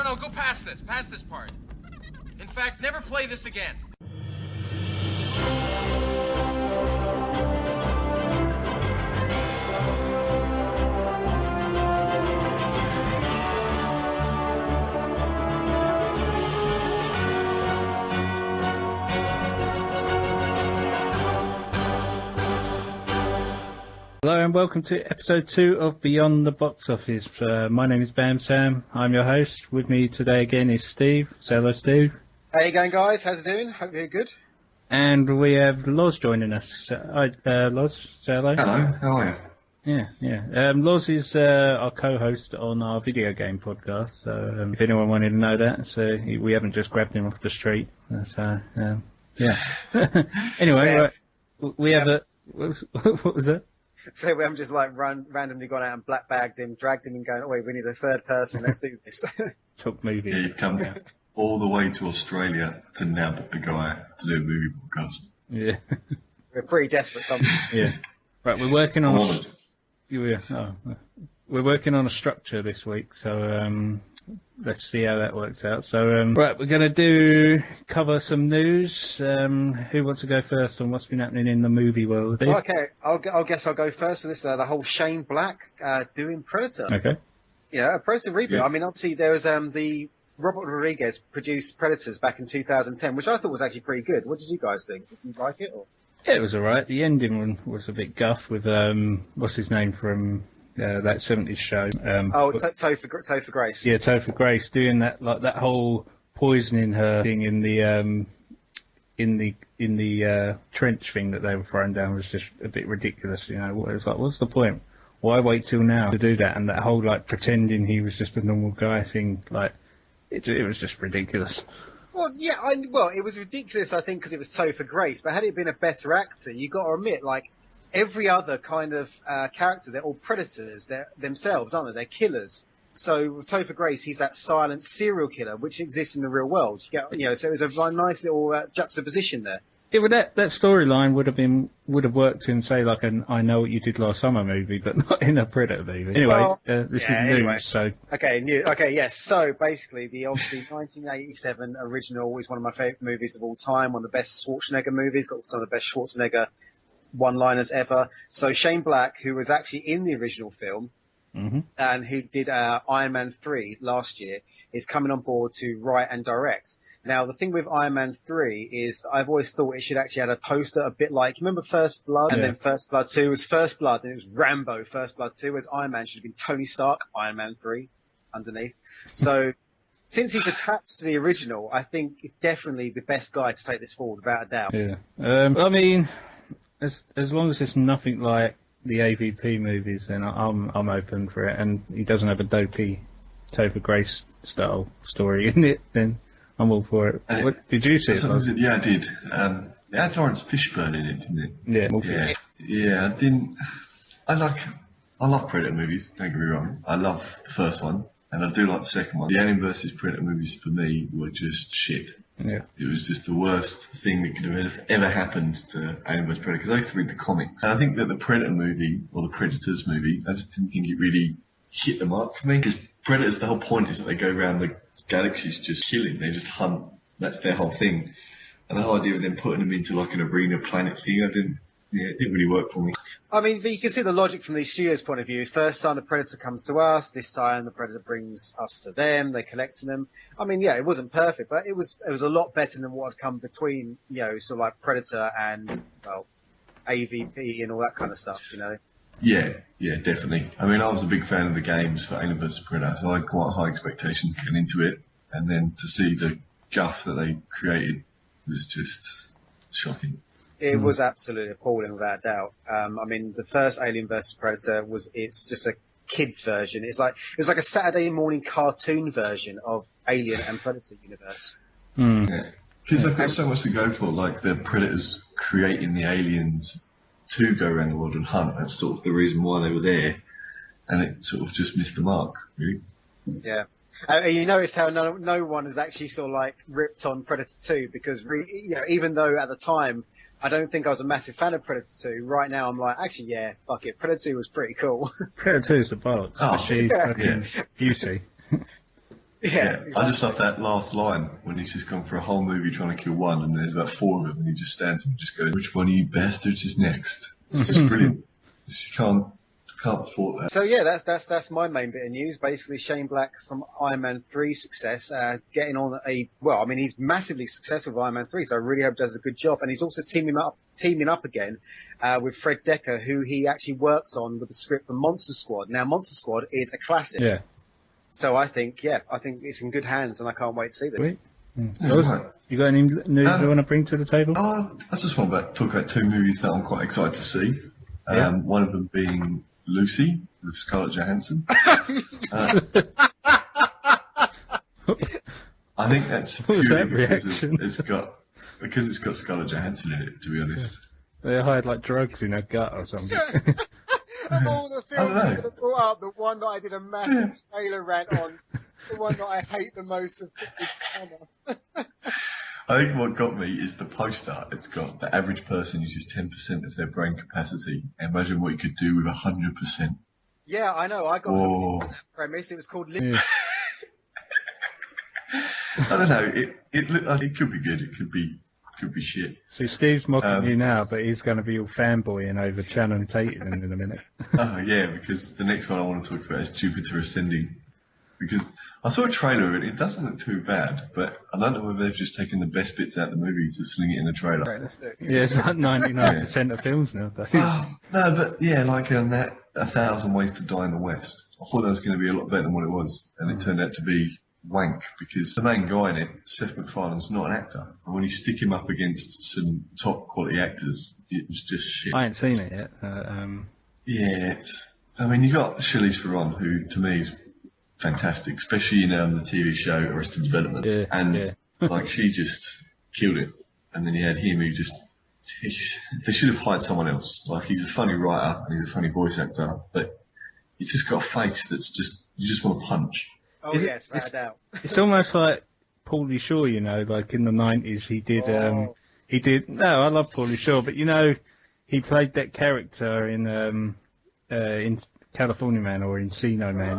No, go past this. Past this part. In fact, never play this again. Hello and welcome to episode 2 of Beyond the Box Office. My name is Bam Sam. I'm your host. With me today again is Steve. Say hello, Steve. How you going, guys? How's it doing? Hope you're good. And we have Loz joining us. Loz, say hello. Hello, how are you? Yeah. Loz is our co-host on our video game podcast. So if anyone wanted to know that, so we haven't just grabbed him off the street. Yeah. Anyway, right, we have a... What was that? So we haven't just randomly gone out and black bagged him, dragged him and going, oh wait, we need a third person, let's do this. Talk movie. Yeah, you've come all the way to Australia to nab the guy to do a movie podcast. Yeah. We're pretty desperate sometimes. Yeah. Right, we're working on we're working on a structure this week, so let's see how that works out. So right, we're going to cover some news. Who wants to go first on what's been happening in the movie world? Okay, I'll guess I'll go first for this. The whole Shane Black doing Predator. Okay. Yeah, a Predator reboot. Yeah. I mean, obviously there was the Robert Rodriguez produced Predators back in 2010, which I thought was actually pretty good. What did you guys think? Did you like it? Or? Yeah, it was alright. The ending one was a bit guff with what's his name from that 70s show. Topher Grace. Yeah, Topher Grace doing that, like that whole poisoning her thing in the trench thing that they were throwing down was just a bit ridiculous. You know, it was like, what's the point? Why wait till now to do that? And that whole like pretending he was just a normal guy thing, like it was just ridiculous. Well, yeah, it was ridiculous, I think, because it was Topher Grace. But had it been a better actor, you got to admit, like every other kind of character, they're all predators themselves, aren't they? They're killers. So with Topher Grace, he's that silent serial killer, which exists in the real world. So it was a nice little juxtaposition there. Yeah, but that storyline would have worked in, say, like an I Know What You Did Last Summer movie, but not in a Predator movie. Anyway, this is news, so... Okay, yes. So, basically, the obviously 1987 original is one of my favourite movies of all time, one of the best Schwarzenegger movies, got some of the best Schwarzenegger one-liners ever. So, Shane Black, who was actually in the original film, and who did Iron Man 3 last year, is coming on board to write and direct. Now, the thing with Iron Man 3 is I've always thought it should actually have a poster a bit like, remember First Blood? And then First Blood 2 was First Blood, and it was Rambo, First Blood 2, whereas Iron Man should have been Tony Stark, Iron Man 3, underneath. So, since he's attached to the original, I think it's definitely the best guy to take this forward, without a doubt. Yeah. I mean, as long as it's nothing like the AVP movies, then I'm open for it, and he doesn't have a dopey Topher Grace style story in it, then I'm all for it. What did you see it? Yeah, I did. It had Lawrence Fishburne in it, didn't it? Yeah. I didn't. I love Predator movies. Don't get me wrong. I love the first one, and I do like the second one. The Alien vs Predator movies for me were just shit. Yeah. It was just the worst thing that could have ever happened to Alien vs Predator, because I used to read the comics. And I think that the Predator movie, or the Predators movie, I just didn't think it really hit the mark for me, because Predators, the whole point is that they go around the galaxies just killing. They just hunt. That's their whole thing. And the whole idea of them putting them into like an arena planet thing, it didn't really work for me. I mean, but you can see the logic from the studio's point of view. First time the Predator comes to us, this time the Predator brings us to them, they're collecting them. I mean, yeah, it wasn't perfect, but it was a lot better than what had come between, sort of like Predator and, AVP and all that kind of stuff, Yeah, definitely. I mean, I was a big fan of the games for Alien vs Predator, so I had quite high expectations getting into it, and then to see the guff that they created was just shocking. It was absolutely appalling, without a doubt. I mean, the first Alien vs Predator it's just a kids version. It was like a Saturday morning cartoon version of Alien and Predator universe. Yeah, because they've got so much to go for, like the Predators creating the aliens to go around the world and hunt. That's sort of the reason why they were there, and it sort of just missed the mark, really. Yeah. You notice how no one has actually sort of like ripped on Predator 2, because even though at the time I don't think I was a massive fan of Predator 2, right now I'm like, actually, yeah, fuck it, Predator 2 was pretty cool. Predator 2 is the bollocks. Yeah. Beauty. Yeah, I exactly. just love that last line when he's just gone for a whole movie trying to kill one, and there's about 4 of them, and he just stands and just goes, "Which one of you bastards is next?" It's just brilliant. You can't fault that. So yeah, that's my main bit of news. Basically, Shane Black from Iron Man 3 success, getting on he's massively successful with Iron Man 3, so I really hope he does a good job. And he's also teaming up again with Fred Decker, who he actually worked on with the script for Monster Squad. Now, Monster Squad is a classic. Yeah. So I think it's in good hands, and I can't wait to see that. Sweet. Yeah, right. You got any news you want to bring to the table? I just want to talk about 2 movies that I'm quite excited to see. One of them being Lucy with Scarlett Johansson. I think that's What was that purely because reaction? it's got Scarlett Johansson in it. To be honest, They hide like drugs in her gut or something. Of all the films I don't know. I could have brought up, the one that I did a massive trailer rant on, the one that I hate the most of is Summer. I think what got me is the poster. It's got the average person uses 10% of their brain capacity. Imagine what you could do with 100%. Yeah, I know. I got Whoa. hooked on that premise. It was called Yeah. I don't know. It could be good. It could be shit. So Steve's mocking you now, but he's going to be all fanboying over Channing Tatum in a minute. Oh yeah, because the next one I want to talk about is Jupiter Ascending. Because I saw a trailer of it. It doesn't look too bad, but I don't know whether they've just taken the best bits out of the movie to sling it in a trailer. Right, let's do it. Yeah, it's like 99% of films nowadays. Oh, no, but yeah, like that 1,000 Ways to Die in the West. I thought that was going to be a lot better than what it was, and it turned out to be wank because the main guy in it, Seth MacFarlane's not an actor, and when you stick him up against some top quality actors, it was just shit. I ain't seen it yet. Yeah, you got Charlize Theron, who to me is fantastic, especially in the TV show Arrested Development, Yeah, and yeah. like she just killed it. And then you had him who they should have hired someone else. Like he's a funny writer and he's a funny voice actor, but he's just got a face that's you just want to punch. Oh, Is it- yes, without a doubt. It's almost like Paulie Shaw, like in the 90s he did, no, I love Paulie Shaw, but he played that character in California Man or Encino Man,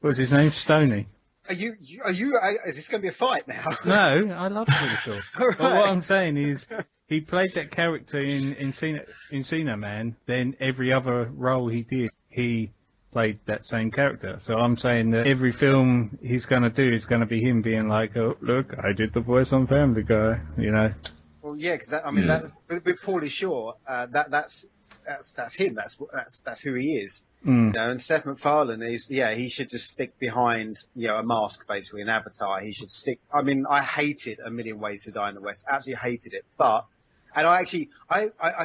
what was his name? Stoney. Is this going to be a fight now? No, I love Paulie Shaw. Right. But what I'm saying is, he played that character in Encino Man, then every other role he did, he played that same character. So I'm saying that every film he's going to do is going to be him being like, oh, look, I did the voice on Family Guy, Well, yeah, because with Paulie Shaw, that's him. That's who he is. And Seth MacFarlane he should just stick behind, a mask, basically, an avatar. He should stick. I hated A Million Ways to Die in the West. Absolutely hated it. I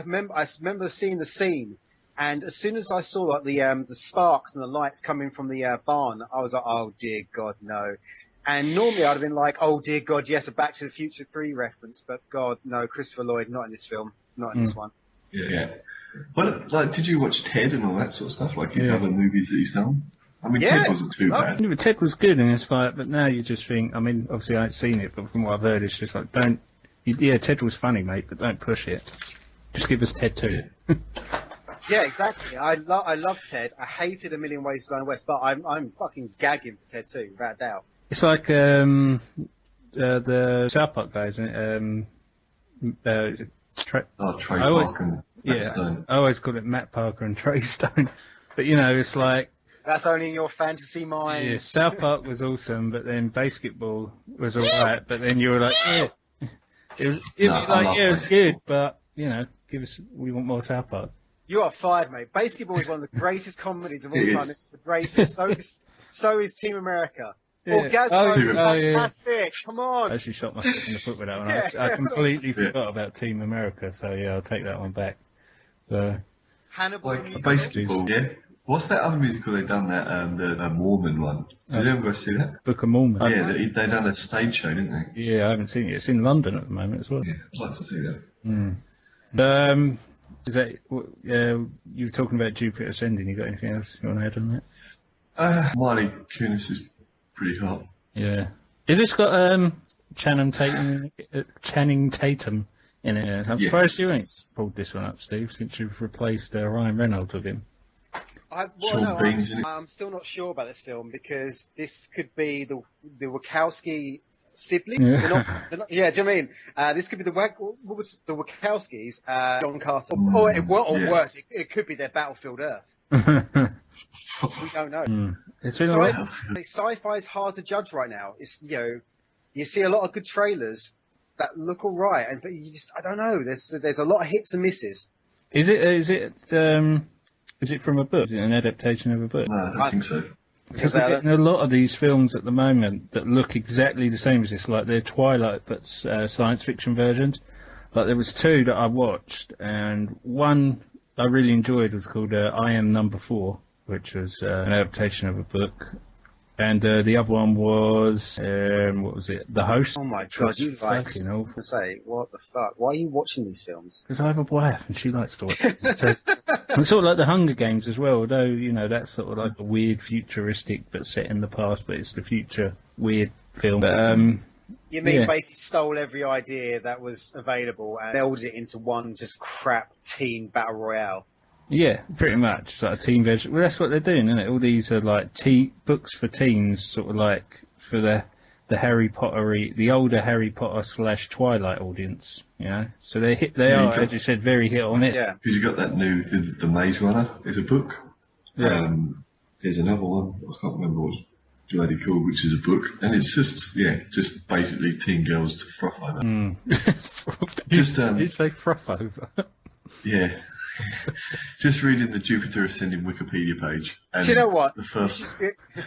remember seeing the scene, and as soon as I saw like the sparks and the lights coming from the barn, I was like, oh dear God, no. And normally I'd have been like, oh dear God, yes, a Back to the Future 3 reference, but God, no, Christopher Lloyd, not in this film, not in this one. Yeah. But did you watch Ted and all that sort of stuff? Like his other movies that he's done? Ted wasn't too bad. But Ted was good in this fight, but now you just think, obviously I ain't seen it, but from what I've heard, it's just like, Ted was funny, mate, but don't push it. Just give us Ted 2. Yeah, exactly. I love Ted. I hated A Million Ways to Die in the West, but I'm fucking gagging for Ted 2, without a doubt. It's like the South Park guys, isn't it? Trey Parker and Matt Stone. I always call it Matt Parker and Trey Stone. But it's like... That's only in your fantasy mind. Yeah, South Park was awesome, but then Basketball was alright, but then you were like, yeah. It was good, but, we want more South Park. You are fired, mate. Basketball is one of the greatest comedies of all time. It's the greatest. So is Team America. Yeah. Orgasmo is yeah. fantastic. Come on. I actually shot myself in the foot with that one. I completely forgot about Team America, so yeah, I'll take that one back. So, Hannibal. Like Basketball, yeah. What's that other musical they done? The Mormon one. Did anyone go see that? Book of Mormon. Yeah, they done a stage show, didn't they? Yeah, I haven't seen it. It's in London at the moment as well. Yeah, I'd like to see that. Is that you were talking about Jupiter Ascending? You got anything else you want to add on that? Miley Kunis is pretty hot. Yeah. Is this got Channing Tatum in it? I'm surprised you ain't pulled this one up, Steve, since you've replaced Ryan Reynolds with him. Sean Bean's in it. I'm still not sure about this film because this could be the Wachowski siblings. Yeah. They're not, yeah, do you know what I mean? This could be the Wachowskis, John Carter, or worse, it could be their Battlefield Earth. We don't know. It's been alright. Sci-fi is hard to judge right now. It's you see a lot of good trailers that look all right, but you just I don't know. There's a lot of hits and misses. Is it from a book? Is it an adaptation of a book? No, I don't think so. Because we're getting a lot of these films at the moment that look exactly the same as this, like they're Twilight but science fiction versions. Like there was two that I watched, and one I really enjoyed was called I Am Number 4, which was an adaptation of a book. And the other one was, what was it? The Host. Oh my god, you like fucking awful. to say, what the fuck? Why are you watching these films? Because I have a wife and she likes to watch them. So, it's sort of like the Hunger Games as well, although, that's sort of like a weird futuristic but set in the past, but it's the future weird film. But, you mean basically stole every idea that was available and melded it into one just crap teen battle royale? Yeah, pretty much. It's like a teen version. Well, that's what they're doing, isn't it? All these are like books for teens, sort of like for the Harry Pottery, the older Harry Potter / Twilight audience. So they are, as you said, very hit on it. Yeah. Because you got that new the Maze Runner is a book. Yeah. There's another one I can't remember what's bloody called, which is a book, and it's just basically teen girls to froth over. Just Did you say froth over? Yeah. Just reading the Jupiter Ascending Wikipedia page. And do you know what? The first...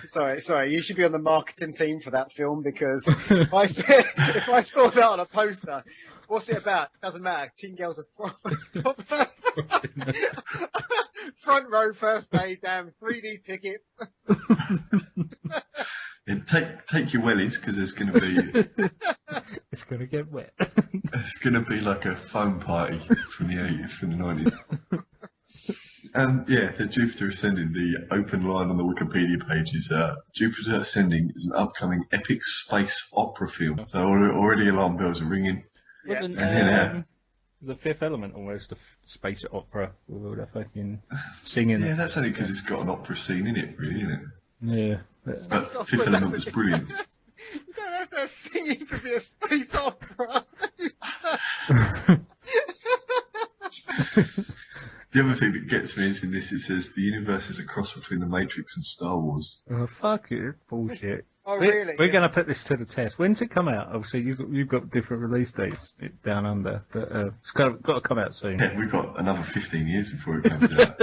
Sorry, you should be on the marketing team for that film because if I saw that on a poster, what's it about? Doesn't matter. Teen girls are front row first day, damn 3D ticket. Take your wellies because there's going to be... It's going to get wet. It's going to be like a foam party from the 80s, from the 90s. The Jupiter Ascending, the open line on the Wikipedia page is Jupiter Ascending is an upcoming epic space opera film. So already alarm bells are ringing. Yeah. The Fifth Element almost a space opera with all that fucking singing. Yeah, that's only because it's got an opera scene in it, really, isn't it? Yeah. But Fifth Element was brilliant. You don't have to have singing to be a space opera. The other thing that gets me is in this, it says the universe is a cross between the Matrix and Star Wars. Oh, fuck it. Bullshit. Oh, really? We're going to put this to the test. When's it come out? Obviously, you've got different release dates down under, but it's got to come out soon. Yeah, we've got another 15 years before it comes out.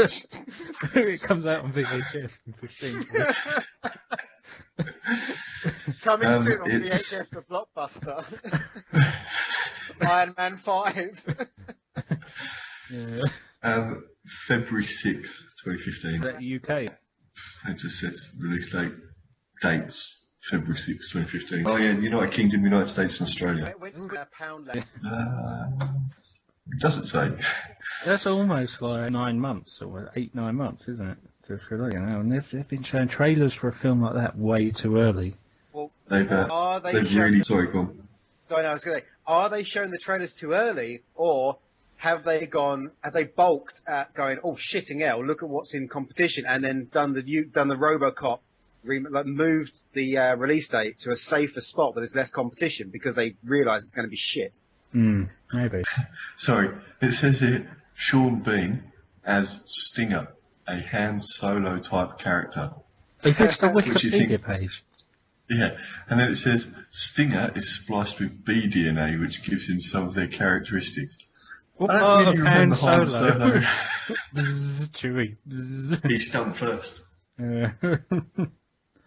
It comes out on VHS in 15 years. Coming soon on VHS for Blockbuster. Iron Man 5. Yeah. February 6th, 2015. Is that UK? It just says release dates, February 6th, 2015. Oh yeah, United Kingdom, United States and Australia. When's a pound left? It doesn't say. That's almost like 9 months, or 8-9 months, isn't it? And they've been showing trailers for a film like that way too early. Well, They've really... Sorry, go on. So I was going to say, are they showing the trailers too early, or have they bulked at going, oh shitting hell, look at what's in competition, and then done the RoboCop, moved the release date to a safer spot where there's less competition because they realise it's going to be shit. Maybe. Sorry, it says here Sean Bean as Stinger, a Han Solo type character. Is this the Wikipedia page? Yeah, and then it says Stinger is spliced with B DNA, which gives him some of their characteristics. What I part don't of really Han remember Solo? Han Chewie. He stumped first.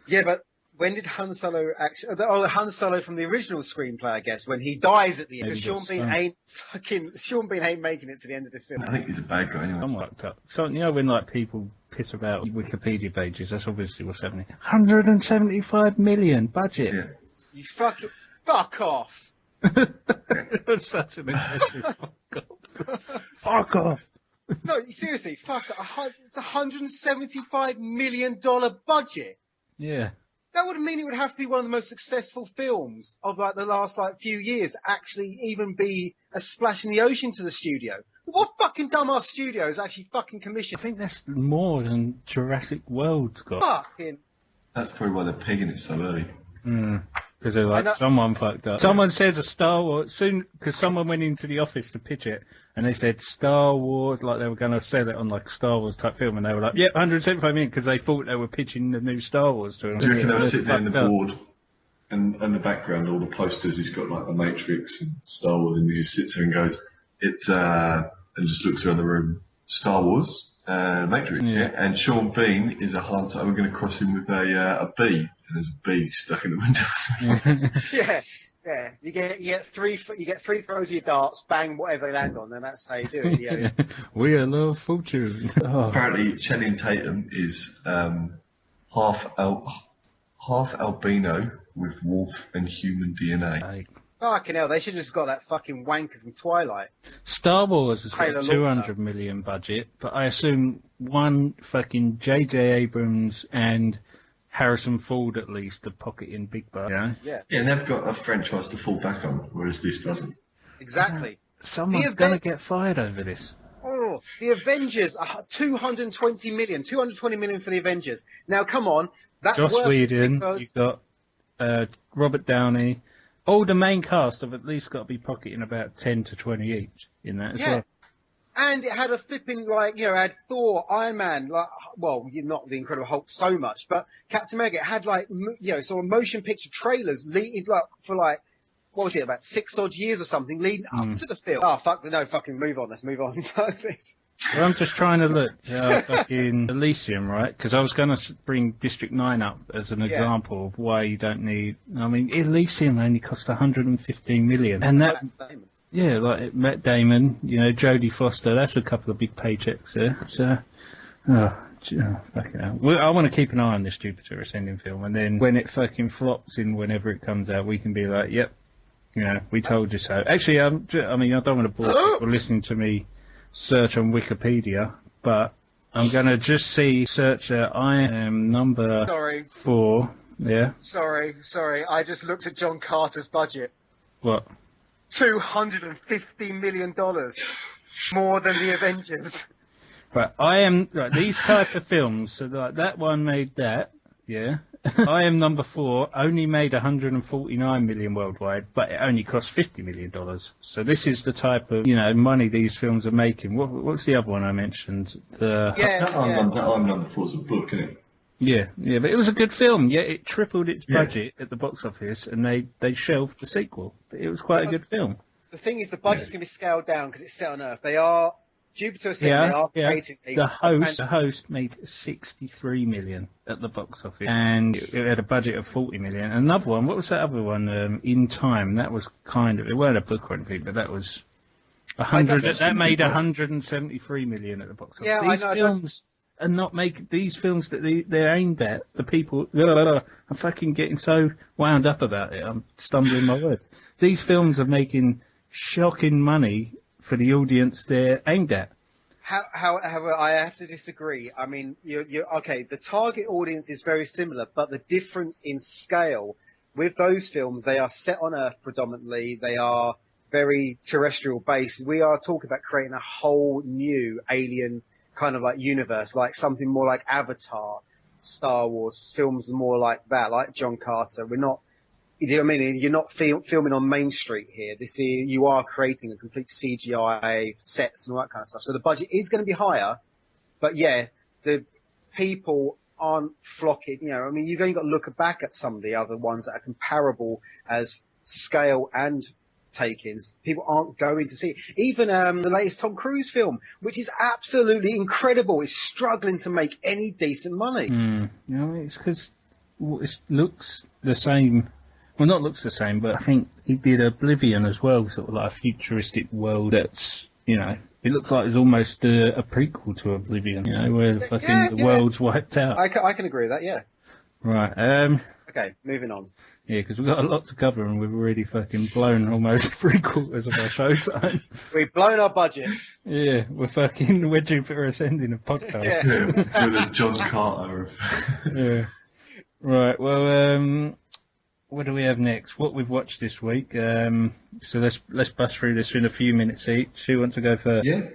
Yeah, but when did Han Solo actually... Oh, Han Solo from the original screenplay, I guess, when he dies at the end. Because Sean Bean ain't making it to the end of this film. I think he's a bad guy anyway. I'm fucked up. So, when people piss about Wikipedia pages, that's obviously what's happening. 175 million budget. Yeah. You fuck off. That's such an aggressive fuck off. Fuck off. No, seriously, fuck. It's $175 million budget. Yeah. That would mean it would have to be one of the most successful films of like the last like few years to actually even be a splash in the ocean to the studio. What fucking dumbass studio is actually fucking I commissioned? think that's more than Jurassic World's got. Fucking. That's probably why they're pegging it so early. Because they're like, someone fucked up. Someone says a Star Wars, soon, because someone went into the office to pitch it, and they said Star Wars, like they were going to sell it on like a Star Wars type film, and they were like, yep, 175 million, because they thought they were pitching the new Star Wars to them. Do you reckon they were sitting there in the Fucked up. board, and in the background, all the posters, he's got like the Matrix and Star Wars, and he just sits there and goes, and just looks around the room, Star Wars, Matrix, yeah. And Sean Bean is a Han Solo. We're going to cross him with a bee, and there's a bee stuck in the window. Yeah. Yeah, you get three throws of your darts, bang whatever they land on, and that's how you do it. Yeah. We are love fortune. Apparently, Channing Tatum is half albino with wolf and human DNA. Fucking hell, they should have just got that fucking wanker from Twilight. Star Wars has got Taylor a 200 million budget, but I assume one fucking J.J. Abrams and Harrison Ford at least to pocket in big bucks. Yeah. Yeah, and they've got a franchise to fall back on, whereas this doesn't. Exactly. Someone's going to get fired over this. Oh, the Avengers, 220 million for the Avengers. Now, come on, that's Joss worth it Whedon, because... you've got Robert Downey. All the main cast have at least got to be pocketing about 10 to 20 each in that as well. And it had a flipping, like, you know, it had Thor, Iron Man, like, well, not the Incredible Hulk so much, but Captain America, it had, like, you know, sort of motion picture trailers leading, like, for, like, what was it, about 6 odd years or something, leading up to the film. Oh, fucking move on, let's move on. Well, I'm just trying to look fucking Elysium, right? Because I was going to bring District 9 up as an example of why you don't need... I mean, Elysium only cost 115 million. And that... Yeah, like Matt Damon, you know, Jodie Foster, that's a couple of big paychecks there. So, fucking hell. Well, I want to keep an eye on this Jupiter Ascending film, and then when it fucking flops in whenever it comes out, we can be like, yep, you know, we told you so. Actually, I mean, I don't want to bore people listening to me search on Wikipedia, but I'm going to just search I am number 4, yeah? Sorry, I just looked at John Carter's budget. What? $250 million. More than the Avengers. Right, these type of films, so like that one made that, yeah. I am number 4, only made 149 million worldwide, but it only cost $50 million. So this is the type of, you know, money these films are making. What's the other one I mentioned? I'm number 4's a book, isn't it? Yeah, but it was a good film. Yeah, it tripled its budget at the box office, and they shelved the sequel. But it was quite a good film. The thing is, the budget's going to be scaled down because it's set on Earth. They are Jupiter Ascending. They are creating the host made 63 million at the box office, and it had a budget of 40 million. Another one, what was that other one? In Time. That was kind of, it weren't a book or anything, but that was 100. That made 173 million at the box office. Yeah, these films. And not make these films that they're aimed at, the people... I'm fucking getting so wound up about it. I'm stumbling my words. These films are making shocking money for the audience they're aimed at. However, I have to disagree. I mean, you're okay, the target audience is very similar, but the difference in scale with those films, they are set on Earth predominantly. They are very terrestrial based. We are talking about creating a whole new alien kind of like universe, like something more like Avatar, Star Wars, films more like that, like John Carter. We're not, you know what I mean? You're not filming on Main Street here. You are creating a complete CGI sets and all that kind of stuff. So the budget is going to be higher, but yeah, the people aren't flocking, you know, I mean, you've only got to look back at some of the other ones that are comparable as scale and take-ins. People aren't going to see it. Even the latest Tom Cruise film, which is absolutely incredible, is struggling to make any decent money. You know, it's because it looks the same. Well, not looks the same, but I think he did Oblivion as well, sort of like a futuristic world that's, you know, it looks like it's almost a prequel to Oblivion, you know, where the world's wiped out. I can agree with that, yeah. Right. Okay, moving on. Yeah, because we've got a lot to cover and we've already fucking blown almost 3/4 of our show time. We've blown our budget. Yeah, we're Jupiter Ascending a podcast. Yeah, we're the John Carter of... Yeah. Right. Well, what do we have next? What we've watched this week. So let's bust through this in a few minutes each. Who wants to go first? Yeah.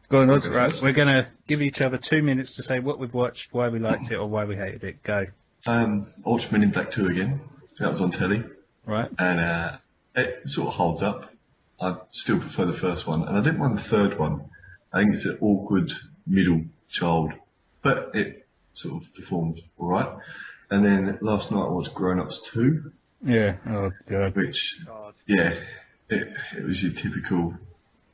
Go on, I'll Oz. go Right. first. We're gonna give each other 2 minutes to say what we've watched, why we liked it, or why we hated it. Go. I watched Men in Black 2 again. That was on telly. Right. And it sort of holds up. I still prefer the first one. And I didn't mind the third one. I think it's an awkward middle child. But it sort of performed alright. And then last night I watched Grown Ups 2. Yeah. Oh God. Which, God. yeah, it was your typical,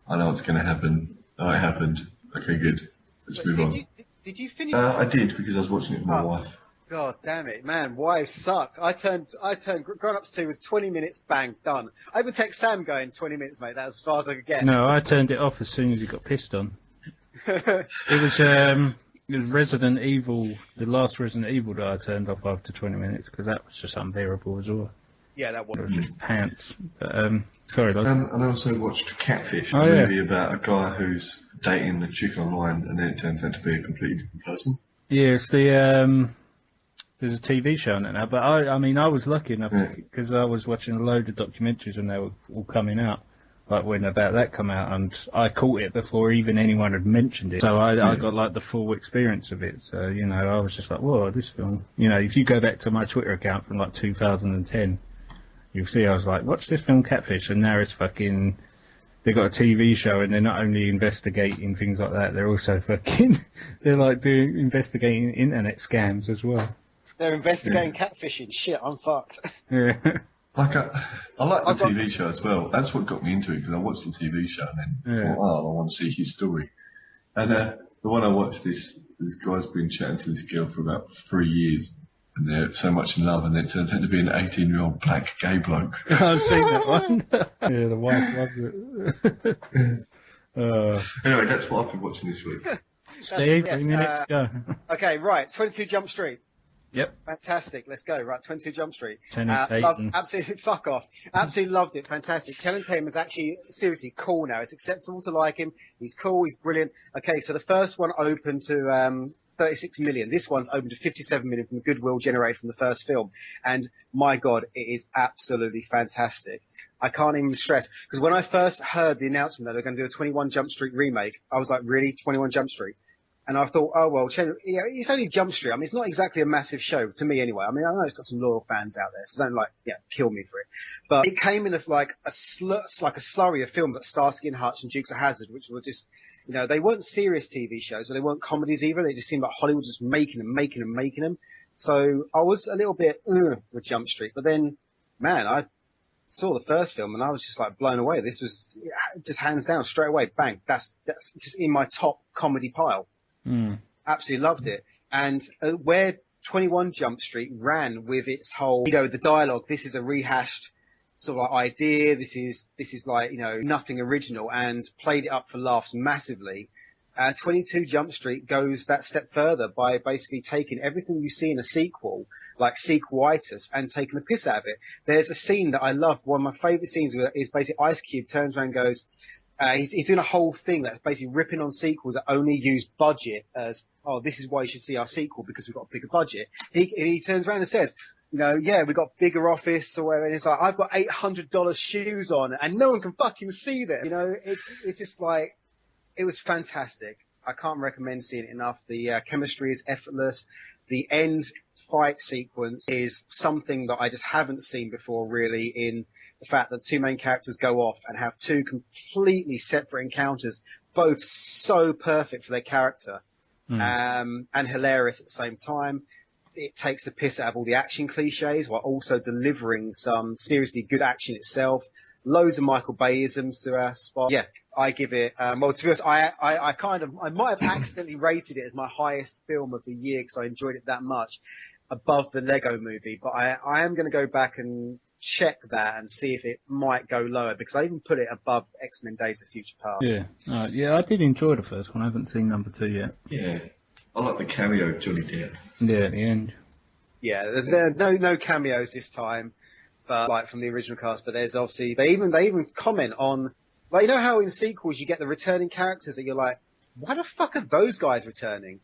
I know what's going to happen. Oh, it happened. Okay, good. Let's move on. Did you finish? I did because I was watching it with my wife. God damn it, man! Wives suck. I turned. Grown Ups 2 was 20 minutes, bang, done. I would text Sam going 20 minutes, mate. That's as far as I could get. No, I turned it off as soon as he got pissed on. It was Resident Evil, the last Resident Evil that I turned off after 20 minutes because that was just unbearable as well. Yeah, that It was. was just pants. But, sorry, Lod. And I also watched Catfish, Oh, a yeah. movie about a guy who's dating a chick online and then it turns out to be a completely different person. Yeah, it's the there's a TV show on it now. But I mean, I was lucky enough Yeah. because I was watching a load of documentaries when they were all coming out. Like when about that come out, and I caught it before even anyone had mentioned it. So I got like the full experience of it. So you know, I was just like, whoa, this film. You know, if you go back to my Twitter account from like 2010, you'll see I was like, watch this film Catfish, and now it's fucking. They got a TV show, and they're not only investigating things like that, they're also fucking. They're like investigating internet scams as well. They're investigating catfishing. Shit, I'm fucked. Yeah. Like I like the TV show as well. That's what got me into it because I watched the TV show and then Yeah. thought, oh, I want to see his story. And the one I watched, this guy's been chatting to this girl for about 3 years, and they're so much in love, and then it turns out to be an 18-year-old black gay bloke. I've seen that one. Yeah, the wife loves it. Anyway, that's what I've been watching this week. Steve, Yes, 3 minutes, go. Okay, right. 22 Jump Street. Yep. Fantastic. Let's go. Right, 22 Jump Street. Channing Tatum. Absolutely, fuck off. Absolutely loved it. Fantastic. Channing Tatum is actually seriously cool now. It's acceptable to like him. He's cool. He's brilliant. Okay, so the first one opened to 36 million. This one's opened to 57 million from the goodwill generated from the first film. And my God, it is absolutely fantastic. I can't even stress, because when I first heard the announcement that they're going to do a 21 Jump Street remake, I was like, really? 21 Jump Street? And I thought, oh, well, it's only Jump Street. I mean, it's not exactly a massive show, to me anyway. I mean, I know it's got some loyal fans out there, so don't, kill me for it. But it came in like a slurry of films like Starsky and Hutch and Dukes of Hazzard, which were just, they weren't serious TV shows, or they weren't comedies either. They just seemed like Hollywood just making them. So I was a little bit, with Jump Street. But then, man, I saw the first film and I was just like blown away. This was just hands down, straight away, bang. That's just in my top comedy pile. Absolutely loved it. And where 21 Jump Street ran with its whole, the dialogue, this is a rehashed sort of like idea, this is like, nothing original, and played it up for laughs massively. 22 Jump Street goes that step further by basically taking everything you see in a sequel, like sequelitis, and taking the piss out of it. There's a scene that I love. One of my favourite scenes is basically Ice Cube turns around and goes, he's doing a whole thing that's basically ripping on sequels that only use budget as, oh, this is why you should see our sequel because we've got a bigger budget. He turns around and says, yeah, we've got bigger office or whatever. And it's like, I've got $800 shoes on and no one can fucking see them. It's just like, it was fantastic. I can't recommend seeing it enough. The chemistry is effortless. The end fight sequence is something that I just haven't seen before, really, in the fact that two main characters go off and have two completely separate encounters, both so perfect for their character, and hilarious at the same time. It takes the piss out of all the action cliches while also delivering some seriously good action itself. Loads of Michael Bay-isms to our spot. Yeah, I give it, well, to be honest, I might have accidentally rated it as my highest film of the year because I enjoyed it that much above the Lego Movie, but I am going to go back and check that and see if it might go lower because I even put it above X-Men Days of Future Past. Yeah. Yeah, I did enjoy the first one. I haven't seen number 2 yet. Yeah. I like the cameo of Johnny Depp. Yeah, at the end. Yeah, there's no cameos this time, but like from the original cast. But there's obviously they even comment on, like, how in sequels you get the returning characters that you're like, why the fuck are those guys returning?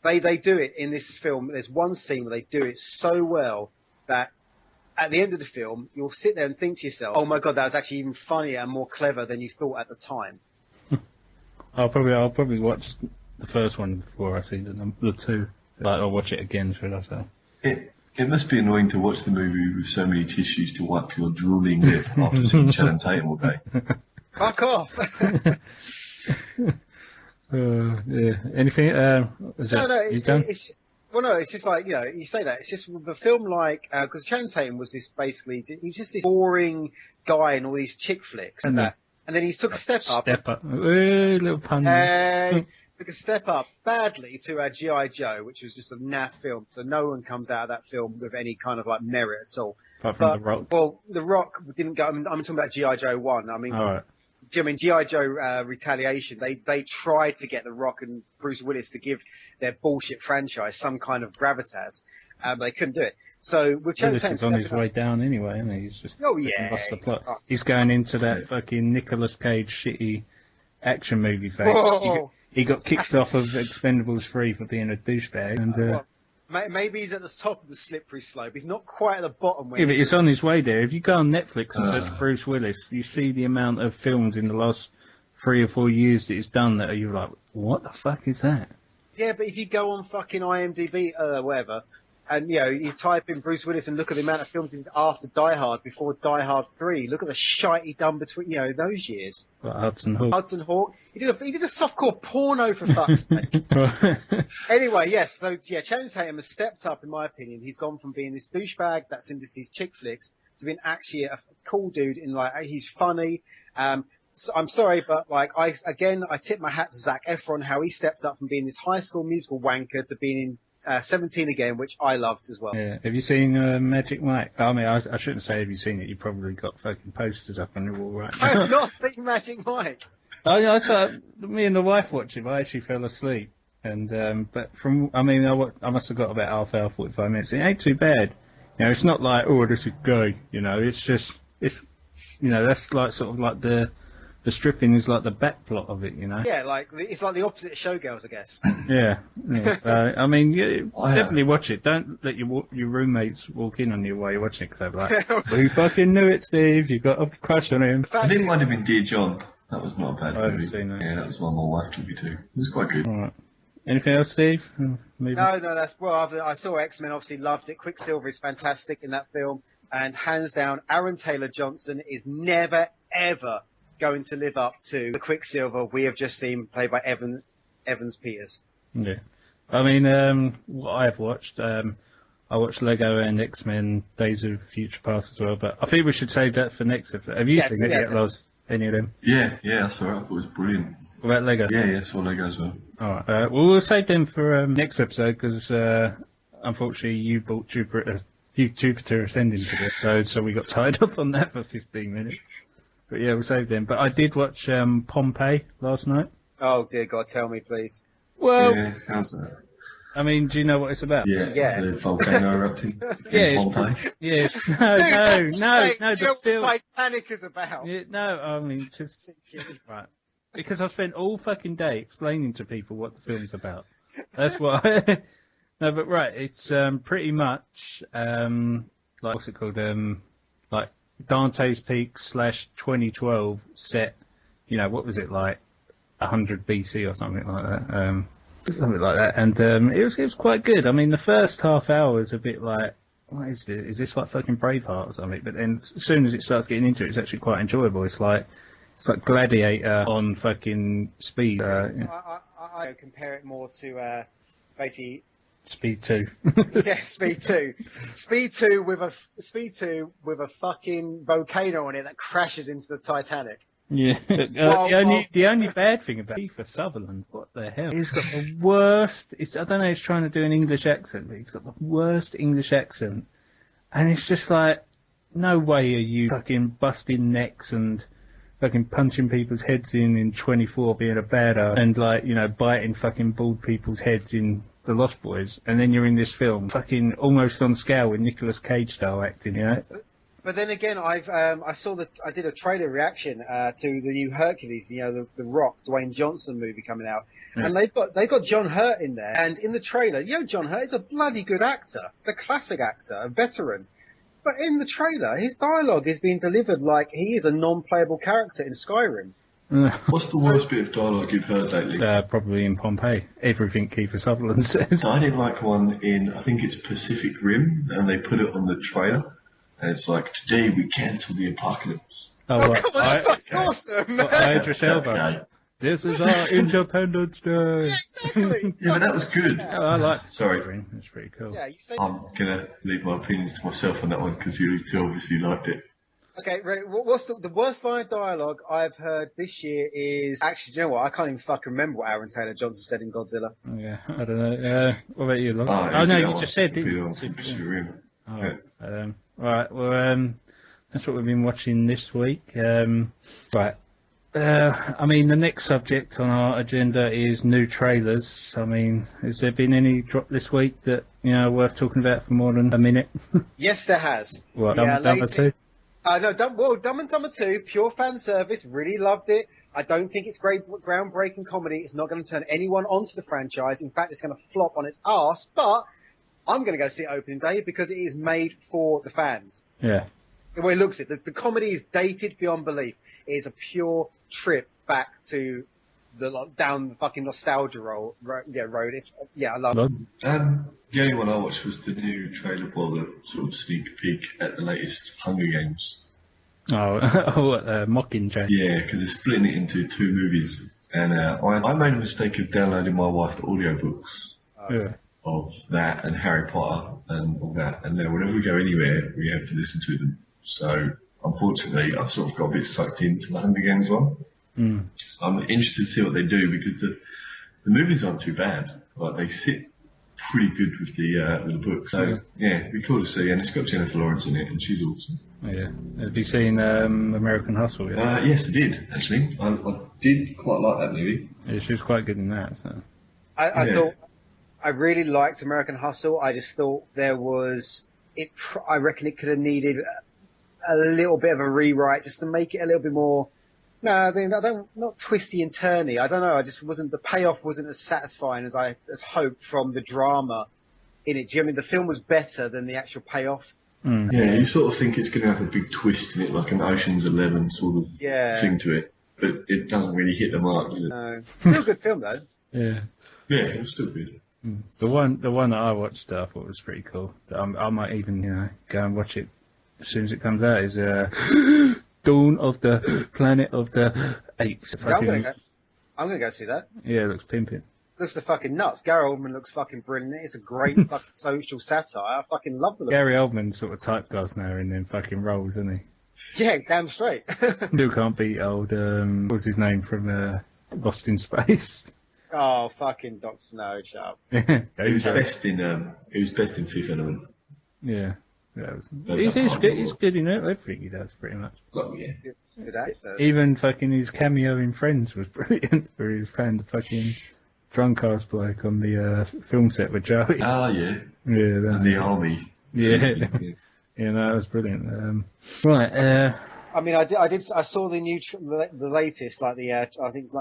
They do it in this film. There's one scene where they do it so well that at the end of the film, you'll sit there and think to yourself, oh my God, that was actually even funnier and more clever than you thought at the time. I'll probably watch the first one before I see the two. Like, I'll watch it again, should I say. It must be annoying to watch the movie with so many tissues to wipe your drooling lip after seeing Channing Tatum all day. Fuck off! Yeah. Anything? Is that, No, you done? it's just like, you say that. It's just with a film like, because Channing Tatum was this basically, he was just this boring guy in all these chick flicks and that. And then he took a step up. Little pun. Took a step up badly to G.I. Joe, which was just a naff film. So no one comes out of that film with any kind of like merit at all. Apart from The Rock. Well, The Rock didn't go. I'm talking about G.I. Joe 1. I mean, All right. G.I. Joe Retaliation, they tried to get The Rock and Bruce Willis to give their bullshit franchise some kind of gravitas. They couldn't do it. So with Channing Tatum, Willis is on his way down anyway, isn't he? He's just lost the plot. Oh. He's going into that fucking Nicolas Cage shitty action movie phase. Whoa. He got kicked off of Expendables 3 for being a douchebag. And, maybe he's at the top of the slippery slope. He's not quite at the bottom. yeah, but it's on his way there. If you go on Netflix and search Bruce Willis, you see the amount of films in the last 3 or 4 years that he's done that you're like, what the fuck is that? Yeah, but if you go on fucking IMDb, whatever, and you type in Bruce Willis and look at the amount of films he did after Die Hard, before Die Hard 3, look at the shite he done between those years. Like Hudson Hawk. Hudson Hawk. He did a softcore porno for fuck's sake. Anyway, yes. So Channing Tatum has stepped up, in my opinion. He's gone from being this douchebag that's into these chick flicks to being actually a cool dude. He's funny. So I'm sorry, but I tip my hat to Zac Efron, how he stepped up from being this High School Musical wanker to being in 17 again, which I loved as well. Yeah. Have you seen Magic Mike? I mean, I shouldn't say have you seen it. You probably got fucking posters up on the wall right now. I have not seen Magic Mike. I saw me and the wife watched it, but I actually fell asleep. And but I must have got about half hour, 45 minutes. It ain't too bad. It's not like, oh, this is good. It's just that's like sort of like the stripping is like the back plot of it. Yeah, it's like the opposite of Showgirls, I guess. Yeah. Definitely watch it. Don't let your roommates walk in on you while you're watching it, because they're like, who fucking knew it, Steve? You got a crush on him. I think it might have been Dear John. That was not a bad movie. I haven't seen that. Yeah, that was one my wife took me to. It was quite good. All right. Anything else, Steve? No, I saw X-Men, obviously loved it. Quicksilver is fantastic in that film. And hands down, Aaron Taylor-Johnson is never, ever going to live up to the Quicksilver we have just seen played by Evans Peters. Yeah. I mean, what I've watched, I watched Lego and X-Men Days of Future Past as well, but I think we should save that for next episode. Have you seen it yet, Loz? Any of them? Yeah, I saw it. I thought it was brilliant. What about Lego? Yeah, I saw Lego as well. Alright, well, we'll save them for next episode, because unfortunately you bought Jupiter Ascending to this, so we got tied up on that for 15 minutes. But yeah, we'll save them. But I did watch Pompeii last night. Oh dear God, tell me please. Well, yeah, how's that? I mean, do you know what it's about? Yeah. The volcano erupting. Yeah, Pompeii. no, the film. What Titanic is about. Yeah, no, I mean, just right, because I spent all fucking day explaining to people what the film's about. That's why. No, but right, it's pretty much like what's it called? Like Dante's Peak / 2012 set. What was it like? 100 BC or something like that. Something like that, and it was quite good. I mean, the first half hour is a bit like, what is this? Is this like fucking Braveheart or something? But then as soon as it starts getting into it, it's actually quite enjoyable. It's like Gladiator on fucking speed. I compare it more to basically Speed 2. Yeah, Speed 2. Speed 2 with a fucking volcano on it that crashes into the Titanic. Yeah. The only bad thing about Kiefer Sutherland, what the hell? He's got the worst. I don't know. He's trying to do an English accent, but he's got the worst English accent, and it's just like, no way are you fucking busting necks and fucking punching people's heads in 24, being a badass, and biting fucking bald people's heads in The Lost Boys, and then you're in this film, fucking almost on scale with Nicolas Cage style acting, But then again, I did a trailer reaction to the new Hercules, the Rock, Dwayne Johnson movie coming out, and they've got John Hurt in there, and in the trailer, John Hurt is a bloody good actor. It's a classic actor, a veteran. But in the trailer, his dialogue is being delivered like he is a non-playable character in Skyrim. What's the worst bit of dialogue you've heard lately? Probably in Pompeii. Everything Kiefer Sutherland says. I did like one in, I think it's Pacific Rim, and they put it on the trailer. And it's like, today we cancel the apocalypse. Oh, come on, that's awesome, man. Idris Elba. This is our Independence Day. Yeah, exactly. Yeah, but that was good. Oh, I like Sorry. That's pretty cool. Yeah, you say. I'm going to leave my opinions to myself on that one because you obviously liked it. Okay, ready? What's the worst line of dialogue I've heard this year is... Actually, do you know what? I can't even fucking remember what Aaron Taylor Johnson said in Godzilla. Oh, yeah, I don't know. What about you, Lon? Oh, no, you just said, didn't you? Right, well, that's what we've been watching this week. Right. I mean, the next subject on our agenda is new trailers. I mean, has there been any drop this week that, worth talking about for more than a minute? Yes, there has. What, Dumber 2? No, Dumb and Dumber 2, pure fan service, really loved it. I don't think it's great groundbreaking comedy. It's not going to turn anyone onto the franchise. In fact, it's going to flop on its arse, but I'm going to go see it opening day because it is made for the fans. Yeah. The way it looks at it, the comedy is dated beyond belief. It is a pure trip back to down the fucking nostalgia road. I love it. The only one I watched was the new trailer for the sort of sneak peek at the latest Hunger Games. Mockingjay. Yeah, because they're splitting it into two movies. And I made a mistake of downloading my wife the audiobooks of that and Harry Potter and all that. And then whenever we go anywhere, we have to listen to them. So, unfortunately, I've sort of got a bit sucked into the Hunger Games one. Mm. I'm interested to see what they do because the movies aren't too bad. Like, they sit pretty good with the book. So, yeah, it'd be cool to see. And it's got Jennifer Lawrence in it, and she's awesome. Yeah. Have you seen American Hustle yet? Yes, I did, actually. I did quite like that movie. Yeah, she was quite good in that. So. I thought I really liked American Hustle. I just thought there was I reckon it could have needed a little bit of a rewrite just to make it a little bit more. No, not twisty and turny. I don't know. The payoff wasn't as satisfying as I had hoped from the drama in it. Do you know what I mean? The film was better than the actual payoff. Mm. Yeah, you sort of think it's going to have a big twist in it, like an Ocean's 11 sort of thing to it, but it doesn't really hit the mark, does it? No. Still a good film though. Yeah. Yeah, it was still good. Mm. The one that I watched, I thought was pretty cool. I might even, go and watch it as soon as it comes out. Is Dawn of the Planet of the Apes. Yeah, I'm gonna go see that. Yeah, it looks pimping. Looks the fucking nuts. Gary Oldman looks fucking brilliant. It's a great fucking social satire. I fucking love the look. Gary Oldman sort of typecast now in them fucking roles, isn't he? Yeah, damn straight. Still can't beat old, what's his name from Lost in Space? Oh, fucking Dr. Snow, shut up. He was best in Fifth Element. Yeah. He's good in everything he does, pretty much. Oh, yeah. Good actor. Even fucking his cameo in Friends was brilliant, where he was playing the fucking drunk-ass bloke on the film set with Joey. Ah, yeah. Yeah. And the army. Yeah. Yeah, no, that was brilliant. Right. I mean, I saw the new, the latest, like I think it's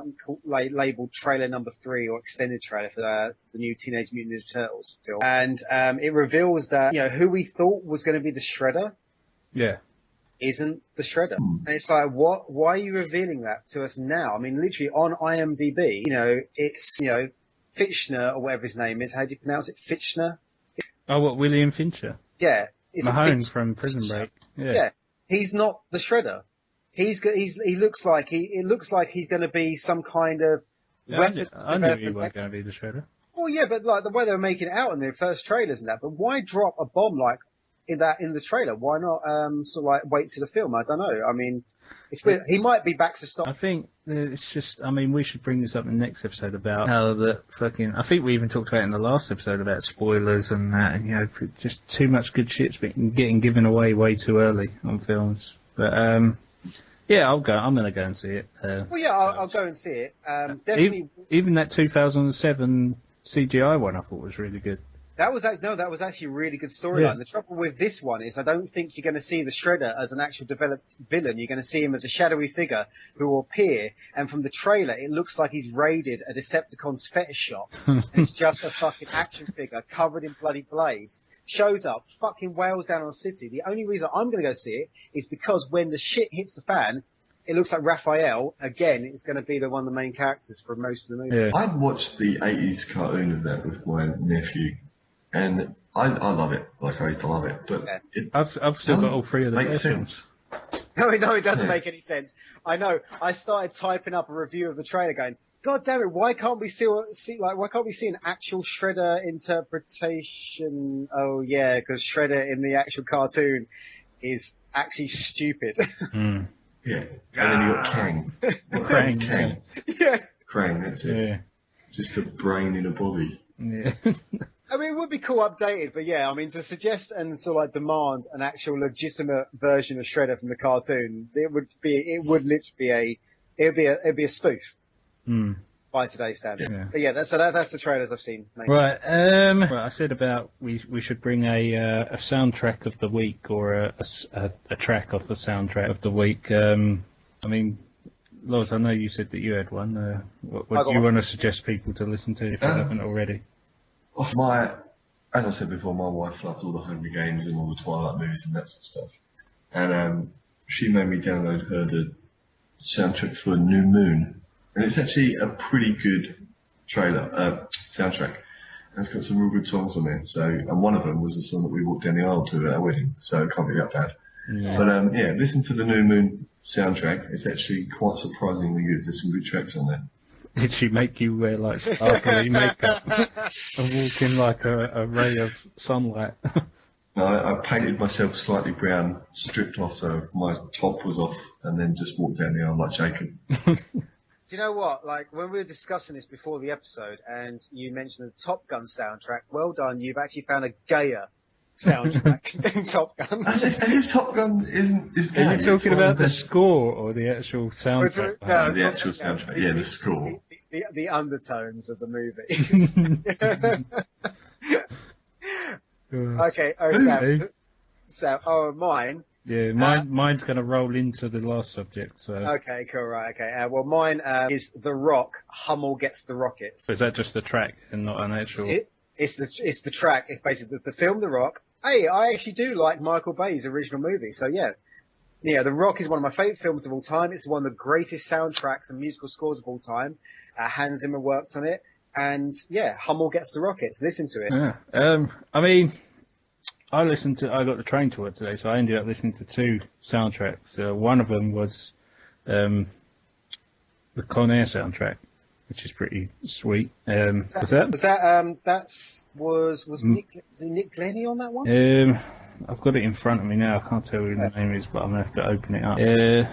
like labeled trailer number 3 or extended trailer for the new Teenage Mutant Ninja Turtles film. And, it reveals that, who we thought was going to be the Shredder. Yeah. Isn't the Shredder. And it's like, why are you revealing that to us now? I mean, literally on IMDb, it's, Fitchner or whatever his name is. How do you pronounce it? Fitchner? Oh, what, William Fincher? Yeah. Mahone from Prison Break. Yeah. He's not the Shredder. It looks like he's going to be some kind of weapons. I knew he was going to be the Shredder. Well, yeah, but like the way they were making it out in their first trailers and that. But why drop a bomb like in the trailer? Why not sort of like wait to the film? I don't know. I mean, it's weird. He might be back to stop. I think it's just. I mean, we should bring this up in the next episode about how the fucking. I think we even talked about it in the last episode about spoilers and that, and just too much good shit's been getting given away way too early on films. But yeah, I'll go. I'm going to go and see it. Well, yeah, I'll go and see it. Definitely. Even that 2007 CGI one, I thought was really good. That was actually a really good storyline. Yeah. The trouble with this one is I don't think you're going to see the Shredder as an actual developed villain. You're going to see him as a shadowy figure who will appear, and from the trailer, it looks like he's raided a Decepticon's fetish shop. And it's just a fucking action figure covered in bloody blades. Shows up, fucking wails down on the city. The only reason I'm going to go see it is because when the shit hits the fan, it looks like Raphael, again, is going to be one of the main characters for most of the movie. Yeah. I'd watched the 80s cartoon of that with my nephew, and I love it, like I used to love it, but Yeah. it I've still got all three of the makes first sense. films. No, it doesn't Yeah. make any sense. I know. I started typing up a review of the trailer going, God damn it, why can't we see an actual Shredder interpretation? Oh yeah, because Shredder in the actual cartoon is actually stupid. Mm. Yeah, and then you got Kang. Krang, Kang. Yeah. Krang, that's it. Yeah. Just a brain in a body. Yeah. I mean, it would be cool updated, but yeah, I mean, to suggest and sort of like demand an actual legitimate version of Shredder from the cartoon, it would literally be a spoof Mm. by today's standard. Yeah. But yeah, that's the trailers I've seen. Mate. Right. Right. I said about we should bring a soundtrack of the week or a track off the soundtrack of the week. I mean, Loz, I know you said that you had one. What do you want to suggest people to listen to if they haven't already? As I said before, my wife loves all the Hunger Games and all the Twilight movies and that sort of stuff. And she made me download her the soundtrack for New Moon. And it's actually a pretty good soundtrack. And it's got some real good songs on there. So, and one of them was the song that we walked down the aisle to at our wedding. So it can't be that bad. Yeah. But yeah, listen to the New Moon soundtrack. It's actually quite surprisingly good. There's some good tracks on there. Did she make you wear like sparkly makeup and walk in like a ray of sunlight? No, I painted myself slightly brown, stripped off so my top was off, and then just walked down the aisle like Jacob. Do you know what? Like, when we were discussing this before the episode, and you mentioned the Top Gun soundtrack, well done, you've actually found a gayer soundtrack in Top Gun. His Top Gun is gay. Are you talking It's one about of the score or the actual soundtrack? No, the actual soundtrack, yeah, the score. The undertones of the movie. Okay, mine. Yeah, mine's going to roll into the last subject. So Okay, cool, right, okay. Well, mine is The Rock, Hummel Gets the Rockets. is that just a track and not an actual? It's the track. It's basically the film The Rock. Hey, I actually do like Michael Bay's original movie, so yeah. Yeah, The Rock is one of my favourite films of all time. It's one of the greatest soundtracks and musical scores of all time. Hans Zimmer worked on it. And yeah, Hummel Gets the Rockets. Listen to it. Yeah. I mean, I got the train to work today, so I ended up listening to two soundtracks. One of them was the Con Air soundtrack, which is pretty sweet. Was Nick Glennie on that one? I've got it in front of me now. I can't tell you who the name is, but I'm going to have to open it up.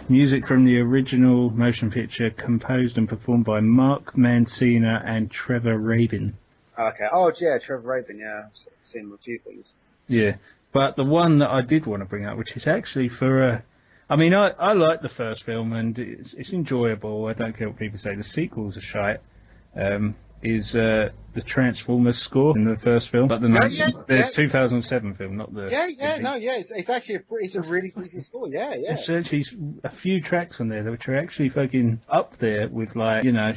Music from the original motion picture, composed and performed by Mark Mancina and Trevor Rabin. Okay. Oh, yeah, Trevor Rabin, yeah. I've seen him a few things. Yeah, but the one that I did want to bring up, which is actually for... I mean, I like the first film, and it's enjoyable. I don't care what people say. The sequels are shite. Is the Transformers score in the first film, like the 2007 film, not the. It's actually it's a really decent score. Yeah. It's actually a few tracks on there which are actually fucking up there with, like, you know,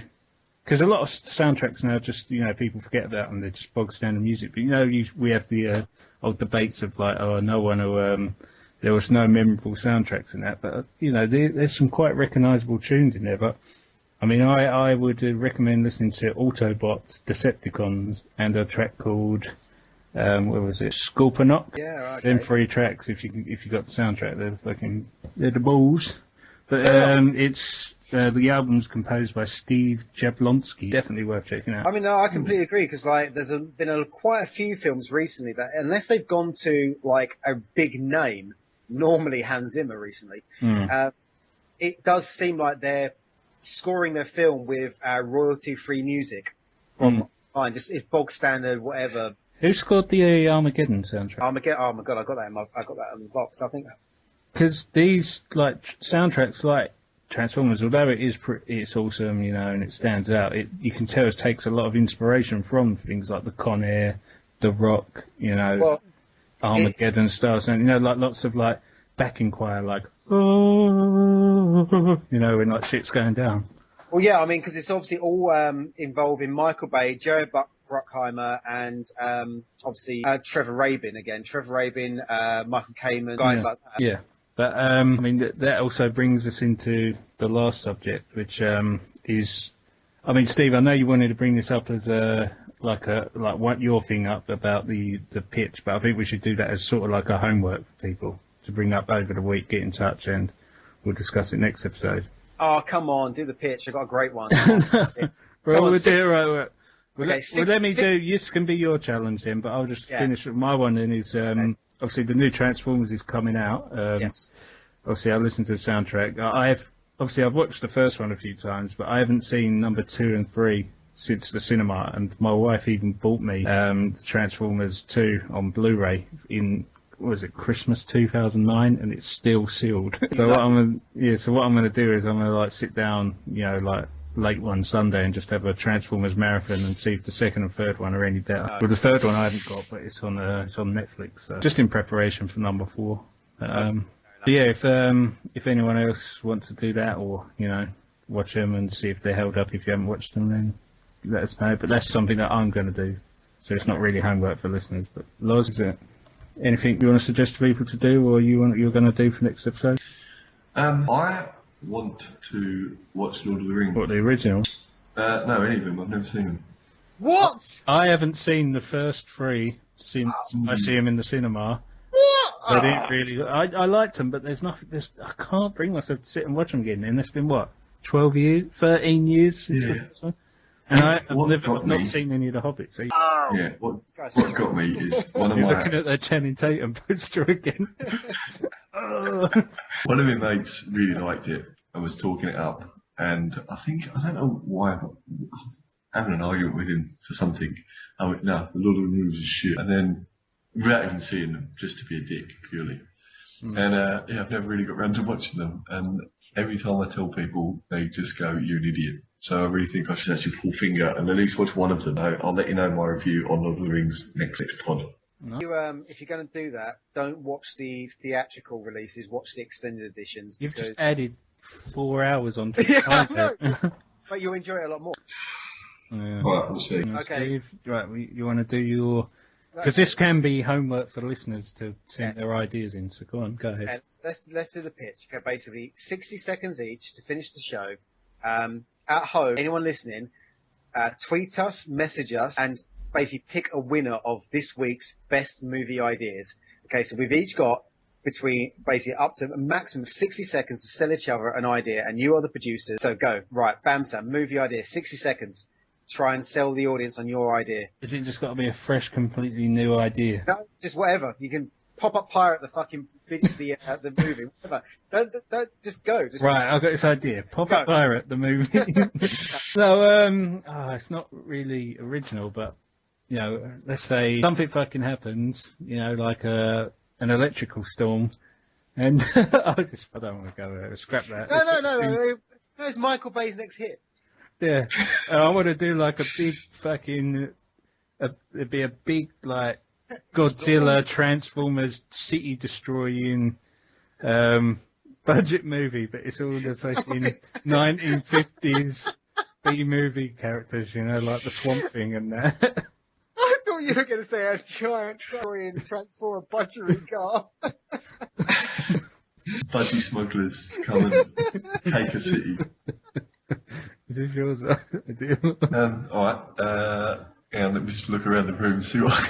because a lot of soundtracks now just, you know, people forget about them. They're just bog standard music. But you know, we have the old debates of like, oh, no one who there was no memorable soundtracks in that, but you know, there's some quite recognisable tunes in there, but. I mean, I would recommend listening to Autobots, Decepticons, and a track called, what was it, Scorponok? Yeah, okay. Them three tracks, if you got the soundtrack, they're the balls. But it's the album's composed by Steve Jablonsky. Definitely worth checking out. I mean, no, I completely agree, because like there's been quite a few films recently that, unless they've gone to like a big name, normally Hans Zimmer recently, it does seem like they're scoring their film with royalty-free music from just it's bog standard, whatever. Who scored the Armageddon soundtrack? Armageddon. Oh my god, I got that on the box. I think because these like soundtracks, like Transformers, although it's awesome, you know, and it stands out. You can tell it takes a lot of inspiration from things like the Con Air, The Rock, you know, Well, Armageddon stars, and you know, like lots of like backing choir, like oh, you know, when like shit's going down. well, yeah, I mean, because it's obviously all involving Michael Bay, Joe Bruckheimer, and obviously Trevor Rabin again. Trevor Rabin, Michael Kamen, guys like that. Yeah, but I mean that also brings us into the last subject, which is, I mean, Steve, I know you wanted to bring this up as like what your thing up about the pitch, but I think we should do that as sort of like a homework for people to bring up over the week. Get in touch, and we'll discuss it next episode. Oh, come on, do the pitch. I've got a great one. Well, we'll do it right. Well, Okay, let me do. This can be your challenge then, but I'll just finish with my one. Then is obviously the new Transformers is coming out. Yes. Obviously, I listened to the soundtrack. I've watched the first one a few times, but I haven't seen number 2 and 3 since the cinema. And my wife even bought me Transformers 2 on Blu-ray in, what was it, Christmas 2009, and it's still sealed. So what I'm gonna do is I'm gonna like sit down, you know, like late one Sunday and just have a Transformers marathon and see if the second and third one are any better. Well, the third one I haven't got, but it's on Netflix. So just in preparation for number 4. But yeah, if anyone else wants to do that, or you know, watch them and see if they're held up, if you haven't watched them, then let us know. But that's something that I'm going to do, so it's not really homework for listeners. But Loz, is it anything you want to suggest to people to do, or you're going to do for next episode? I want to watch Lord of the Rings. What, the original? No, any of them. I've never seen them. What? I haven't seen the first 3 since I see them in the cinema. What? I didn't really. I liked them, but there's nothing. I can't bring myself to sit and watch them again. And it's been what, 12 years, 13 years since the first one? And I've not seen any of the Hobbits. So Yeah, what got me is one of you're my looking at the Channing Tatum poster again. one of my mates really liked it and was talking it up, and I don't know why, but I was having an argument with him for something. I went, no, the Lord of the Rings is shit, and then without even seeing them, just to be a dick purely. And I've never really got around to watching them, and every time I tell people, they just go, "You're an idiot." So I really think I should actually pull finger and at least watch one of them. I'll let you know my review on Lord of the Rings next pod. If you're going to do that, don't watch the theatrical releases. Watch the extended editions. You've just added 4 hours on. Yeah, I know. But you'll enjoy it a lot more. Yeah. Right, we'll see. Okay. Steve, right, you want to do your... Because this can be homework for listeners to send their ideas in, so go on, go ahead. Let's do the pitch. Okay, basically 60 seconds each to finish the show. At home, anyone listening, tweet us, message us, and basically pick a winner of this week's best movie ideas. Okay, so we've each got between basically up to a maximum of 60 seconds to sell each other an idea, and you are the producers. So go, right, bam, Sam, movie idea, 60 seconds. Try and sell the audience on your idea. Is it just got to be a fresh, completely new idea? No, just whatever. You can pop up pirate the fucking the movie, whatever. Don't just go. Just right, I've got this idea. Pop up pirate the movie. So, it's not really original, but you know, let's say something fucking happens. You know, like an electrical storm, and I don't want to go there. Scrap that. No. There's Michael Bay's next hit. Yeah, I want to do like a big fucking, it'd be a big like Godzilla Transformers city destroying budget movie, but it's all the fucking 1950s B movie characters, you know, like the Swamp Thing and that. I thought you were going to say a giant Transformer butchery car. Budgie smugglers come and take a city. Is this yours? Alright, let me just look around the room and see what I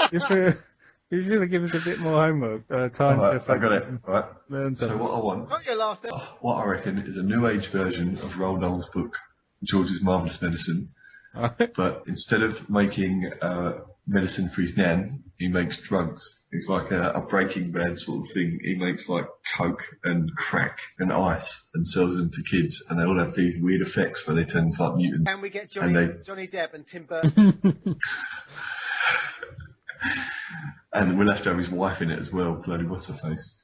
can You should have given us a bit more homework, time to... I got it. Alright. Learn So what I want, Not your last what I reckon is a new age version of Roald Dahl's book, George's Marvellous Medicine. But instead of making medicine for his nan, he makes drugs. It's like a Breaking Bad sort of thing. He makes like coke and crack and ice and sells them to kids, and they all have these weird effects where they turn into like mutants. Can we get Johnny Depp and Tim Burton? And we'll have to have his wife in it as well, bloody what's her face.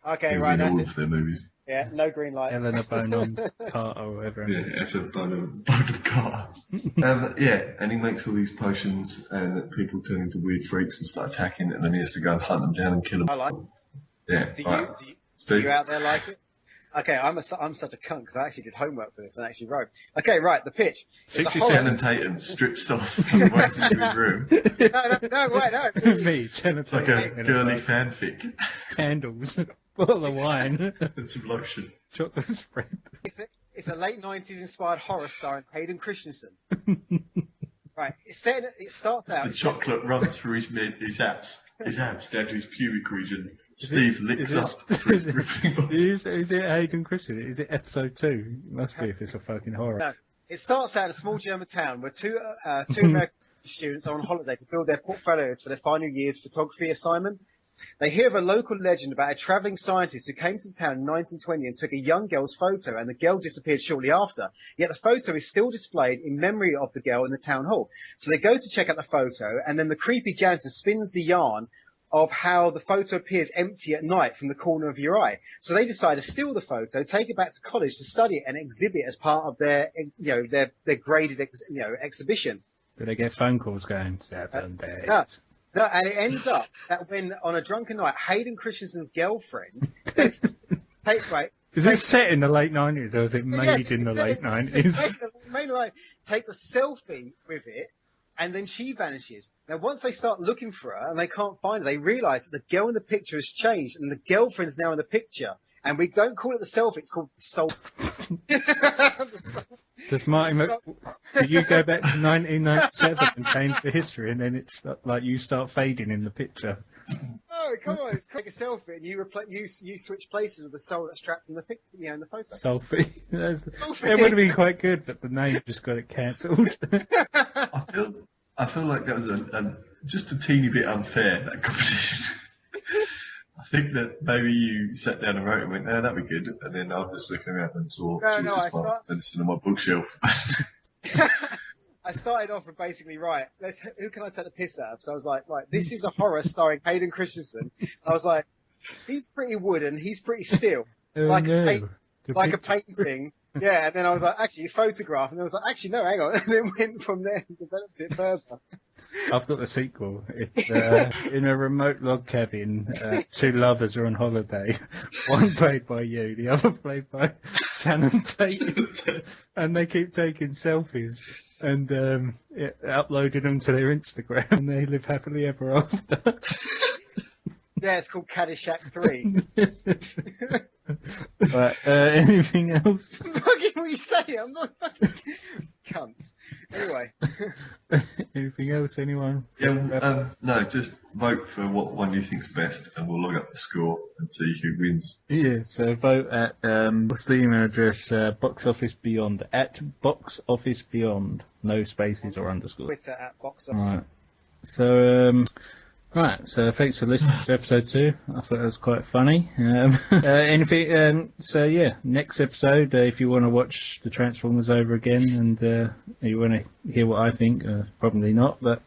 Okay, He was right, in that's all it. of their movies. Yeah, no green light. Helena Bonham Carter or whatever. Yeah, after Bonham Carter. Yeah, and he makes all these potions, and people turn into weird freaks and start attacking, and then he has to go and hunt them down and kill them. I like it. Yeah, Do right. do you out there like it? Okay, I'm such a cunt because I actually did homework for this and actually wrote. Okay, right, the pitch. It's a 60 horror. Channing Tatum strips off and waits into his room. No, wait, no. Me, Jennifer. Like a girly fanfic. Candles, bottle of wine, And some lotion. chocolate spread. It's a late 90s inspired horror starring Hayden Christensen. Right, it starts out. The chocolate runs through his abs. His abs down to his pubic region. Steve licks up through his gripping body. Is it Hayden Christian? Is it episode 2? It must be if it's a fucking horror. No, it starts out in a small German town where two American students are on holiday to build their portfolios for their final year's photography assignment. They hear of a local legend about a travelling scientist who came to the town in 1920 and took a young girl's photo, and the girl disappeared shortly after. Yet the photo is still displayed in memory of the girl in the town hall. So they go to check out the photo, and then the creepy janitor spins the yarn of how the photo appears empty at night from the corner of your eye. So they decide to steal the photo, take it back to college to study it and exhibit as part of their, their graded, exhibition. Do they get phone calls going 7 days? No, and it ends up that when, on a drunken night, Hayden Christensen's girlfriend takes Is it set in the late 90s or is it made in the late 90s? Takes a selfie with it, and then she vanishes. Now, once they start looking for her and they can't find her, they realise that the girl in the picture has changed and the girlfriend's now in the picture. And we don't call it the selfie, it's called the soul. Does Marty do you go back to 1997 and change the history and then it's like you start fading in the picture? Oh, come on, it's take a selfie and you switch places with the soul that's trapped in the in the photo. Selfie. It would have been quite good, but the name just got it cancelled. I feel like that was just a teeny bit unfair, that competition. I think that maybe you sat down and wrote it and went, no, that'd be good. And then I was just looking around and saw Menace on my bookshelf. I started off with basically, who can I take the piss out of? So I was like, right, this is a horror starring Hayden Christensen. I was like, he's pretty wooden, he's pretty still. Like a painting. Yeah, and then I was like, actually, you photograph. And I was like, actually, no, hang on. And then went from there and developed it further. I've got the sequel. It's in a remote log cabin. Two lovers are on holiday. One played by you, the other played by Channing Tatum. And they keep taking selfies and uploading them to their Instagram. And they live happily ever after. Yeah, it's called Caddyshack 3. Right, anything else? Fucking what you say? I'm not fucking cunts. Anyway. Anything else, anyone? Yeah, no, just vote for what one you think's best and we'll log up the score and see who wins. Yeah, so vote at, what's the email address? Box Office Beyond, at Box Office Beyond. No spaces or underscores. Twitter at Box Office. Right. So, right, so thanks for listening to episode 2. I thought it was quite funny. So yeah, next episode, if you want to watch the Transformers over again and you want to hear what I think, probably not, but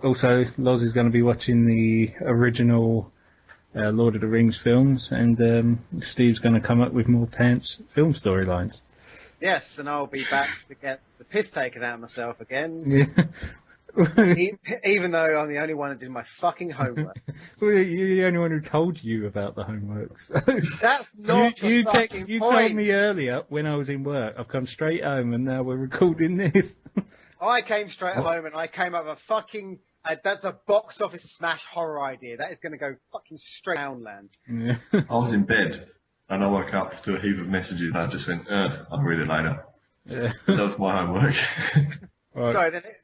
also Loz is going to be watching the original Lord of the Rings films and Steve's going to come up with more pants film storylines. Yes, and I'll be back to get the piss taken out of myself again. Yeah. Even though I'm the only one who did my fucking homework. Well, you're the only one who told you about the homework. So. That's not you the fucking you point. told me earlier when I was in work. I've come straight home and now we're recording this. I came straight home and I came up with a fucking... that's a box office smash horror idea. That is going to go fucking straight downland. Yeah. I was in bed and I woke up to a heap of messages and I just went, I'll read it later. Yeah. That was my homework. Right.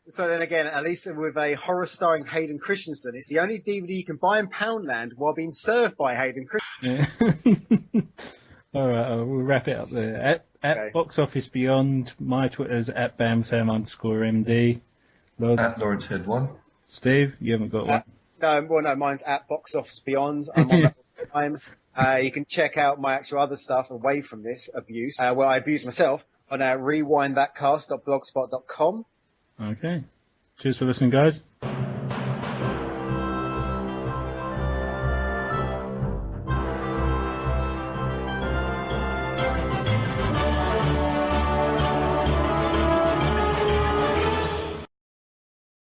So then again, at least with a horror starring Hayden Christensen, it's the only DVD you can buy in Poundland while being served by Hayden Christensen. Yeah. All right, we'll wrap it up there. At Box Office Beyond, my Twitter's at BamSam_MD. At Lawrence Head 1. Steve, you haven't got one? No, mine's at Box Office Beyond. I'm on that all the time. You can check out my actual other stuff away from this abuse, where I abuse myself, on rewindthatcast.blogspot.com. Okay. Cheers for listening, guys.